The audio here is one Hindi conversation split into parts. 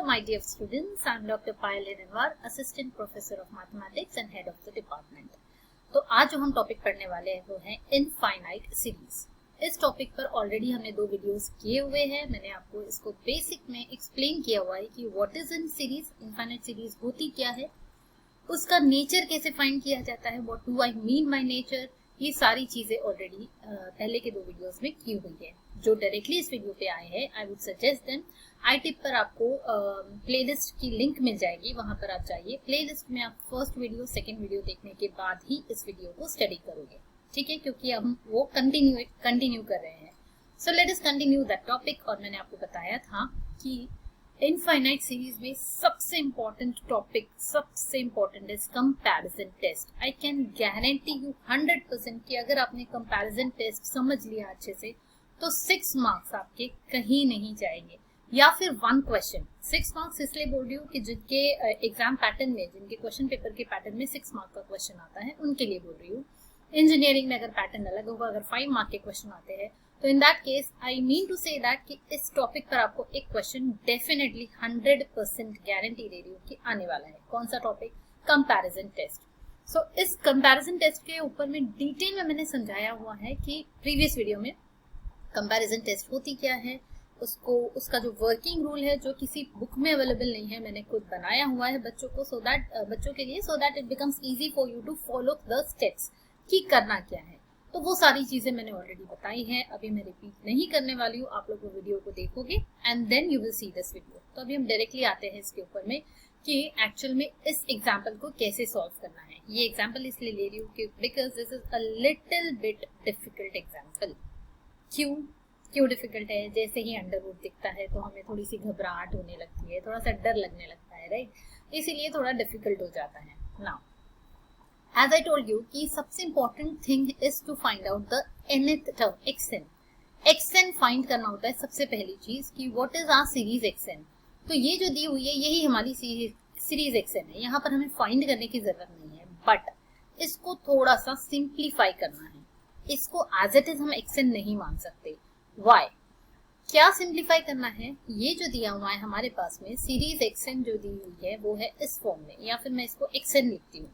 Hello my dear students, I am Dr. Payal Renwar, Assistant Professor of Mathematics and Head of the Department. तो आज जो हम टॉपिक पढ़ने वाले हैं वो है इनफाइनाइट सीरीज। इस टॉपिक पर ऑलरेडी हमने 2 वीडियोस किए हुए हैं। मैंने आपको इसको बेसिक में एक्सप्लेन किया हुआ है कि what is in series, infinite series होती क्या है, उसका नेचर कैसे फाइंड किया जाता है, what do I mean by nature, ये सारी चीजें ऑलरेडी पहले के 2 वीडियोस में की हुई है। जो डायरेक्टली इस वीडियो पे आए हैं, I would suggest them I tip पर आपको प्लेलिस्ट की लिंक मिल जाएगी, वहां पर आप जाइए। प्लेलिस्ट में आप फर्स्ट वीडियो, सेकंड वीडियो देखने के बाद ही इस वीडियो को स्टडी करोगे, ठीक है, क्योंकि हम वो कंटिन्यू कर रहे हैं। So let us continue that topic. और मैंने आपको बताया था कि इनफाइनाइट सीरीज में सबसे इंपॉर्टेंट टॉपिक, सबसे important is comparison test. I can guarantee you 100% कि अगर आपने कंपैरिजन टेस्ट समझ लिया अच्छे से तो 6 मार्क्स आपके कहीं नहीं जाएंगे, या फिर 1 क्वेश्चन। 6 मार्क्स इसलिए बोल रही हूँ कि जिनके एग्जाम पैटर्न में, जिनके क्वेश्चन पेपर के पैटर्न में 6 मार्क का क्वेश्चन आता है उनके लिए बोल रही हूँ। इंजीनियरिंग में अगर पैटर्न अलग होगा, अगर 5 मार्क के क्वेश्चन आते हैं, तो in that case I mean to say that कि इस टॉपिक पर आपको एक क्वेश्चन डेफिनेटली 100% गारंटी दे रही हूँ कि आने वाला है। कौन सा टॉपिक? Comparison test. सो इस कंपैरिजन टेस्ट के ऊपर में डिटेल में मैंने समझाया हुआ है कि प्रीवियस वीडियो में कंपैरिजन टेस्ट होती क्या है, उसका जो वर्किंग रूल है जो किसी बुक में अवेलेबल नहीं है, मैंने खुद बनाया हुआ है बच्चों को, बच्चों के लिए, so that it becomes easy for you to follow the steps कि करना क्या है। तो वो सारी चीजें मैंने ऑलरेडी बताई हैं, अभी मैं रिपीट नहीं करने वाली हूँ। आप लोग वो वीडियो को देखोगे and then you will see this video. तो अभी हम डायरेक्टली आते हैं इसके ऊपर में कि एक्चुअल में इस एग्जाम्पल को कैसे सॉल्व करना है। ये एग्जाम्पल इसलिए ले रही हूँ कि because this is a little bit difficult example. क्यों डिफिकल्ट है? जैसे ही अंडर रूट दिखता है तो हमें थोड़ी सी घबराहट होने लगती है, थोड़ा सा डर लगने लगता है, राइट? इसीलिए थोड़ा डिफिकल्ट हो जाता है। Now as I told you कि सबसे important thing is to find out the nth term, xn। xn find करना होता है सबसे पहली चीज कि what is our series xn। तो ये जो दी हुई है यही हमारी सीरीज xn है, यहाँ पर हमें फाइंड करने की जरूरत नहीं है, बट इसको थोड़ा सा सिंप्लीफाई करना है। इसको एज इट इज हम xn नहीं मान सकते। वाई? क्या सिंप्लीफाई करना है? ये जो दिया हुआ है हमारे पास में सीरीज xn जो दी हुई है वो है इस फॉर्म में, या फिर मैं इसको xn लिखती हूँ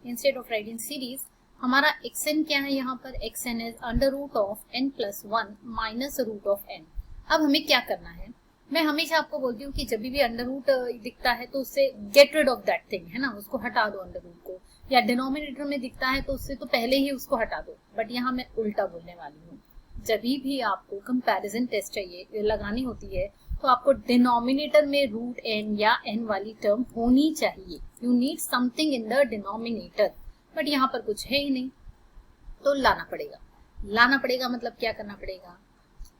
इंस्टेड ऑफ राइटिंग सीरीज। हमारा xn क्या है यहाँ पर? xn is under root of n+1 minus root of n। अब हमें क्या करना है? मैं हमेशा आपको बोलती हूँ कि जब भी अंडर रूट दिखता है तो उससे get rid of that thing, है ना, उसको हटा दो अंडर रूट को, या डिनोमिनेटर में दिखता है तो उससे तो पहले ही उसको हटा दो। बट यहाँ मैं उल्टा बोलने वाली हूँ। जब भी आपको कंपैरिजन टेस्ट चाहिए लगानी होती है तो आपको डिनोमिनेटर में रूट n या n वाली टर्म होनी चाहिए। You need something in the denominator, but यहाँ पर कुछ है ही नहीं, तो लाना पड़ेगा। मतलब क्या करना पड़ेगा?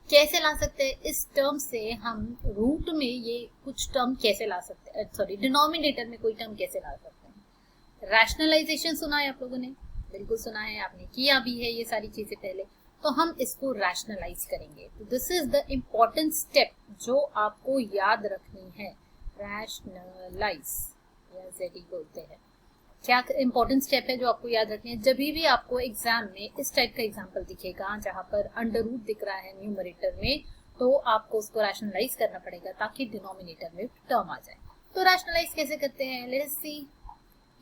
कैसे ला सकते हैं? इस टर्म से हम रूट में ये कुछ टर्म कैसे ला सकते हैं, सॉरी डिनोमिनेटर में कोई टर्म कैसे ला सकते हैं? रैशनलाइजेशन सुना है आप लोगों ने? बिल्कुल सुना है, आपने किया भी है ये सारी चीजें पहले। तो हम इसको रैशनलाइज करेंगे। तो this is the important step जो आपको याद रखनी है। रैशनलाइज या जेडी बोलते हैं। क्या इंपॉर्टेंट स्टेप है जो आपको याद रखनी है? जब भी आपको एग्जाम में इस टाइप का एग्जाम्पल दिखेगा जहां पर अंडर रूट दिख रहा है न्यूमरेटर में, तो आपको उसको रैशनलाइज करना पड़ेगा ताकि डिनोमिनेटर में टर्म आ जाए। तो रैशनलाइज कैसे करते हैं? Let's see.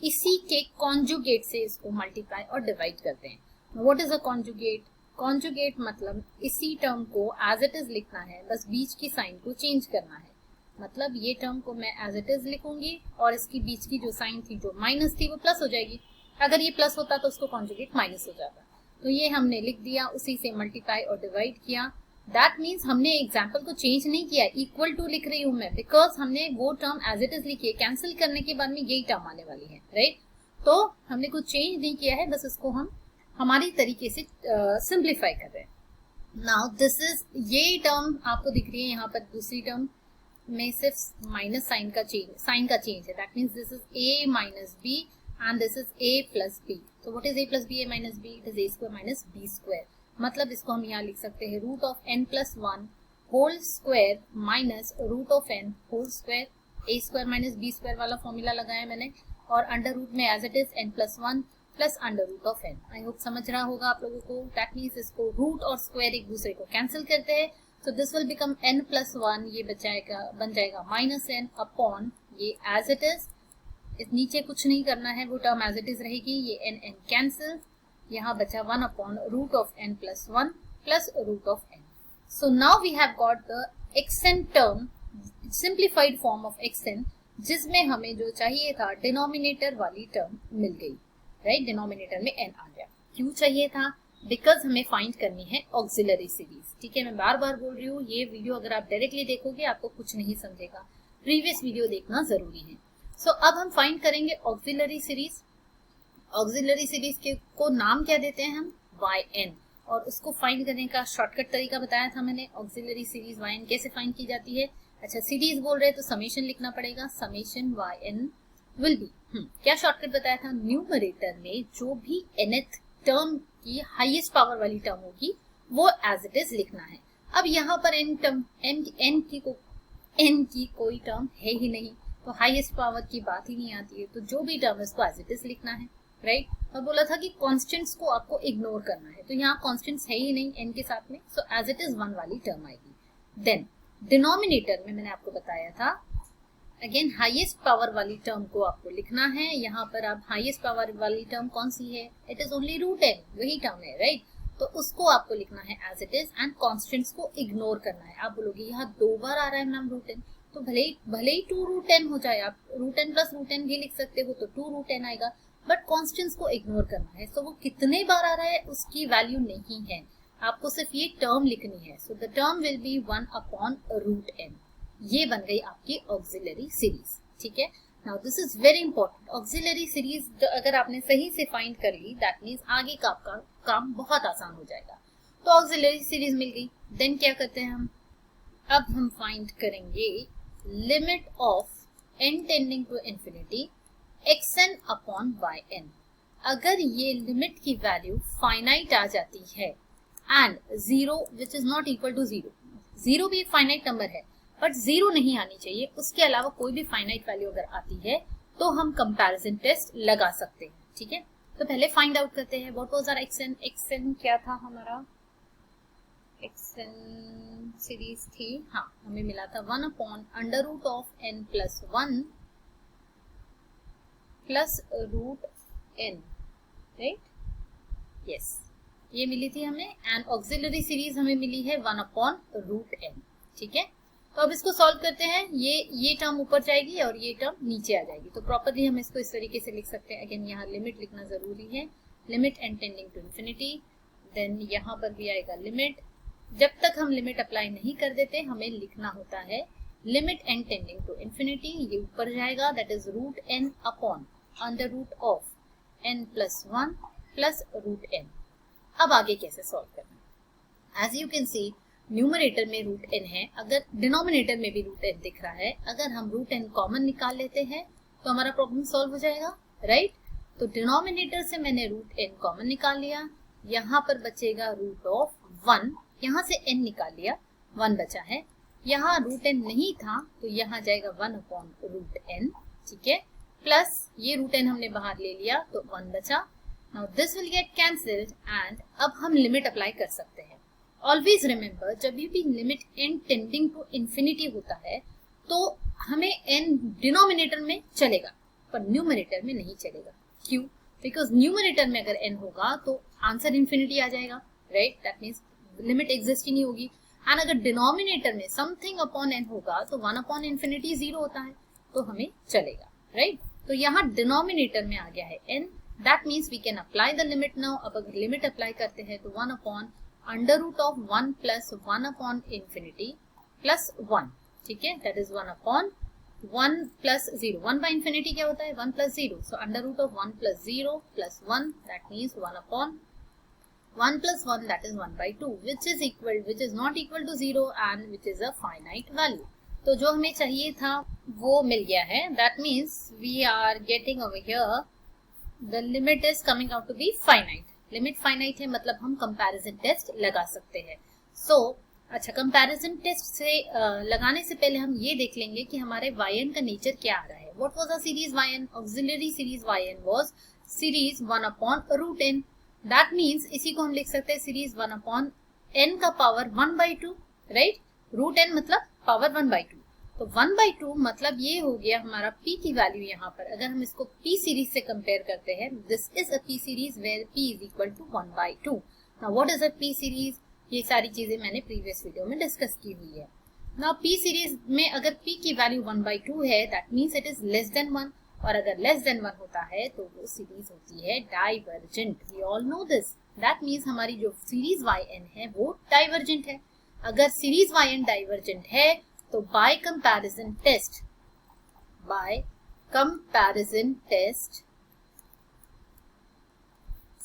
इसी के कॉन्जुगेट से इसको मल्टीप्लाई और डिवाइड करते हैं। What is a conjugate? Conjugate मतलब इसी टर्म को एज इट इज लिखना है, बस बीच की साइन को चेंज करना है। मतलब ये टर्म को मैं एज इट इज लिखूंगी और इसकी बीच की जो साइन थी, जो माइनस थी, वो प्लस हो जाएगी। अगर ये प्लस होता तो उसको कॉन्जुगेट माइनस हो जाता। तो ये हमने लिख दिया, उसी से मल्टीप्लाई और डिवाइड किया। दैट मीन्स हमने एग्जाम्पल को चेंज नहीं किया। इक्वल टू लिख रही हूं मैं, बिकॉज हमने वो टर्म एज इट इज लिखी है। कैंसिल करने के बाद में यही टर्म आने वाली है, राइट? तो हमने कुछ चेंज नहीं किया है, बस इसको हम हमारी तरीके से सिंप्लीफाई कर रहे हैं। नाउ दिस इज, ये टर्म आपको दिख रही है यहाँ पर, दूसरी टर्म में सिर्फ माइनस साइन का चेंज है। That means this is a minus b and this is a plus b। तो what is a plus b, a minus b? It is a square minus b square. मतलब इसको हम यहाँ लिख सकते हैं root of n+1 whole square minus root of n whole square. a square minus b square वाला फॉर्मूला लगाया मैंने, और अंडर रूट में as it is n+1 plus under root of n। I hope समझ रहा होगा आप लोगों को। दैट मीन्स इसको रूट और स्क्वायर एक दूसरे को कैंसिल करते हैं, So this will become n plus 1, ये बन जाएगा minus n upon ये as it is, इस नीचे कुछ नहीं करना है, वो टर्म as it is रहेगी, ये n n cancel, यहाँ बचा 1 upon root of n plus 1 plus root of n. So now we have got the xn term, simplified form of xn, जिसमें हमें जो चाहिए था डिनोमिनेटर वाली टर्म मिल गई, राइट, डिनोमिनेटर में n आ गया. क्यों चाहिए था? बिकॉज हमें फाइंड करनी है ऑक्सिलरी सीरीज. ठीक है, मैं बार बार बोल रही हूँ, ये वीडियो अगर आप डायरेक्टली देखोगे आपको कुछ नहीं समझेगा, प्रीवियस वीडियो देखना जरूरी है. सो अब हम फाइंड करेंगे ऑक्सिलरी सीरीज. ऑक्सिलरी सीरीज के को नाम क्या देते हैं हम? yn, और उसको फाइंड करने का शॉर्टकट तरीका बताया था मैंने. ऑक्सिलरी सीरीज yn कैसे फाइंड की जाती है? अच्छा, सीरीज बोल रहे हैं तो समेशन लिखना पड़ेगा, समेशन yn विल बी, क्या शॉर्टकट बताया था? न्यूमरेटर में जो भी nth टर्म की हाईएस्ट पावर वाली टर्म होगी वो एज इट इज लिखना है. अब यहाँ पर n टर्म n की कोई टर्म है ही नहीं, तो हाईएस्ट पावर की बात ही नहीं आती है, तो जो भी टर्म है उसको एज इट इज लिखना है, राइट. और बोला था कि कांस्टेंट्स को आपको इग्नोर करना है, तो यहाँ कांस्टेंट्स है ही नहीं n के साथ में, सो एज इट इज 1 वाली टर्म आएगी. देन डिनोमिनेटर में मैंने आपको बताया था, अगेन हाईएस्ट पावर वाली टर्म को आपको लिखना है. यहाँ पर आप हाईएस्ट पावर वाली टर्म कौन सी है? It is only root n, वही टर्म है, राइट. तो उसको आपको लिखना है as it is and constants को इग्नोर करना है. आप बोलोगे यहाँ 2 बार आ रहा है मैम रूट n, तो भले ही 2 रूट n हो जाए, आप root n plus root n भी लिख सकते हो, तो 2 रूट n आएगा, बट कांस्टेंट्स को इग्नोर करना है. तो वो कितने बार आ रहा है उसकी वैल्यू नहीं है, आपको सिर्फ ये टर्म लिखनी है. So the term will be 1 upon root n. ये बन गई आपकी ऑक्सिलरी सीरीज. ठीक है, now this is very important. Auxiliary series अगर आपने सही से फाइंड कर ली, दैट मीन्स आगे का आपका काम बहुत आसान हो जाएगा. तो ऑक्सिलरी सीरीज मिल गई. देन क्या करते हैं हम? अब हम फाइंड करेंगे limit of n tending to infinity xn upon yn. अगर ये लिमिट की वैल्यू फाइनाइट आ जाती है and 0 which is not equal to 0, 0 भी एक फाइनाइट नंबर है बट 0 नहीं आनी चाहिए, उसके अलावा कोई भी फाइनाइट वैल्यू अगर आती है तो हम कंपैरिजन टेस्ट लगा सकते हैं. ठीक है, तो पहले फाइंड आउट करते हैं what was our xn. xn क्या था हमारा? xn सीरीज थी, हाँ, हमें मिला था 1 upon under root of n plus 1 plus root n, right. Yes, ये मिली थी हमें. एंड ऑक्सिलरी सीरीज हमें मिली है 1 अपॉन रूट n. ठीक है, तो अब इसको सॉल्व करते हैं. ये टर्म ऊपर जाएगी और ये टर्म नीचे आ जाएगी, तो प्रॉपर्ली हम इसको इस तरीके से लिख सकते हैं. अगेन यहाँ लिमिट लिखना जरूरी है, limit n tending to infinity. Then यहाँ पर भी आएगा लिमिट. जब तक हम लिमिट अप्लाई नहीं कर देते हमें लिखना होता है limit n tending to infinity. ये ऊपर जाएगा, that is root n upon under root of n plus 1 plus root n. अब आगे कैसे सॉल्व करना? As you can see numerator में रूट n है, अगर डिनोमिनेटर में भी रूट n दिख रहा है, अगर हम रूट n कॉमन निकाल लेते हैं तो हमारा प्रॉब्लम सॉल्व हो जाएगा, राइट. तो डिनोमिनेटर से मैंने रूट n कॉमन निकाल लिया, यहाँ पर बचेगा रूट ऑफ 1, यहाँ से n निकाल लिया, 1 बचा है. यहाँ रूट n नहीं था तो यहाँ जाएगा 1 अपॉन रूट n. ठीक है, प्लस ये रूट n हमने बाहर ले लिया तो 1 बचा. Now this will get cancelled and अब हम लिमिट अप्लाई कर सकते हैं. ऑलवेज रिमेंबर, जब भी limit n tending to infinity होता है तो हमें n डिनोमिनेटर में चलेगा पर न्यूमरेटर में नहीं चलेगा. क्यों? बिकॉज न्यूमरेटर में अगर n होगा तो आंसर इंफिनिटी आ जाएगा, right. That means limit exist ही नहीं होगी. एंड अगर डिनोमिनेटर में समथिंग अपॉन n होगा तो 1 अपॉन इंफिनिटी 0 होता है, तो हमें चलेगा, राइट. तो यहाँ डिनोमिनेटर में आ गया है n, that means we can apply the limit now. अब अगर लिमिट अप्लाई करते हैं तो 1 upon under root of 1 plus 1 upon infinity plus 1. ठीक है, that is 1 upon 1 plus 0. 1 by infinity क्या होता है? 1 plus 0. So under root of 1 plus 0 plus 1, that means 1 upon 1 plus 1, that is 1 by 2, which is not equal to 0 and which is a finite value. तो जो हमें चाहिए था वो मिल गया है. That means we are getting over here the limit is coming out to be finite. Limit finite है मतलब हम कंपैरिजन टेस्ट लगा सकते हैं. अच्छा, कंपैरिजन टेस्ट से लगाने से पहले हम ये देख लेंगे कि हमारे yn का नेचर क्या आ रहा है. What was the series yn? Auxiliary series yn was series 1 upon root n. That means इसी को हम लिख सकते हैं सीरीज 1 अपॉन n का power 1 by 2, right. Root n मतलब पावर 1/2, तो 1/2 मतलब ये हो गया हमारा p की वैल्यू यहाँ पर। अगर हम इसको p सीरीज से कंपेयर करते हैं, this is a p series where p is equal to 1/2। Now what is a p series, ये सारी चीजें मैंने प्रीवियस वीडियो में डिस्कस की हुई है। नाउ p सीरीज में अगर p की वैल्यू 1/2 है, that means it is less than 1, और अगर लेस देन 1 होता है तो वो सीरीज होती है divergent. We all know this, that means हमारी जो सीरीज yn है वो डाइवर्जेंट है। अगर सीरीज yn डाइवर्जेंट है तो by comparison test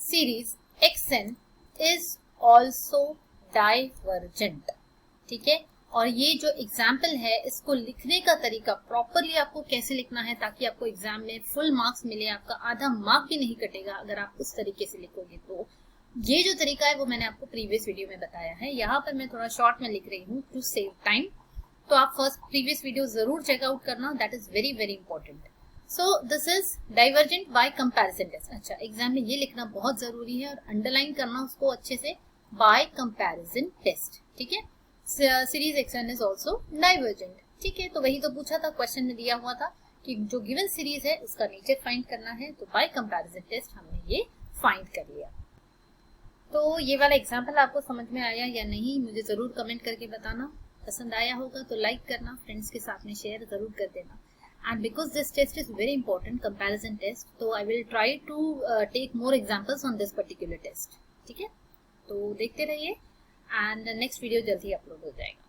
series xn is also divergent. ठीक है, और ये जो एग्जाम्पल है इसको लिखने का तरीका प्रॉपरली आपको कैसे लिखना है ताकि आपको एग्जाम में फुल मार्क्स मिले, आपका आधा मार्क भी नहीं कटेगा अगर आप उस तरीके से लिखोगे। तो ये जो तरीका है वो मैंने आपको प्रीवियस वीडियो में बताया है, यहाँ पर मैं थोड़ा शॉर्ट में लिख रही हूँ टू सेव टाइम। तो आप फर्स्ट प्रीवियस वीडियो जरूर चेकआउट करना, that is very very important. So this is divergent by comparison test. अच्छा, एग्जाम में ये लिखना बहुत जरूरी है और अंडरलाइन करना उसको अच्छे से, बाय कंपैरिजन टेस्ट। ठीक है, series xn is also divergent. ठीक है, तो वही तो पूछा था, क्वेश्चन में दिया हुआ था कि जो गिवन सीरीज है उसका नेचर फाइंड करना है, तो बाय कंपैरिजन टेस्ट हमने ये फाइंड कर लिया। तो ये वाला एग्जाम्पल आपको समझ में आया या नहीं, मुझे जरूर कमेंट करके बताना। पसंद आया होगा तो लाइक करना, फ्रेंड्स के साथ में शेयर जरूर कर देना। And because this test is very important, comparison test, तो I will try to take more examples on this particular test. ठीक है, तो देखते रहिए एंड नेक्स्ट वीडियो जल्दी अपलोड हो जाएगा।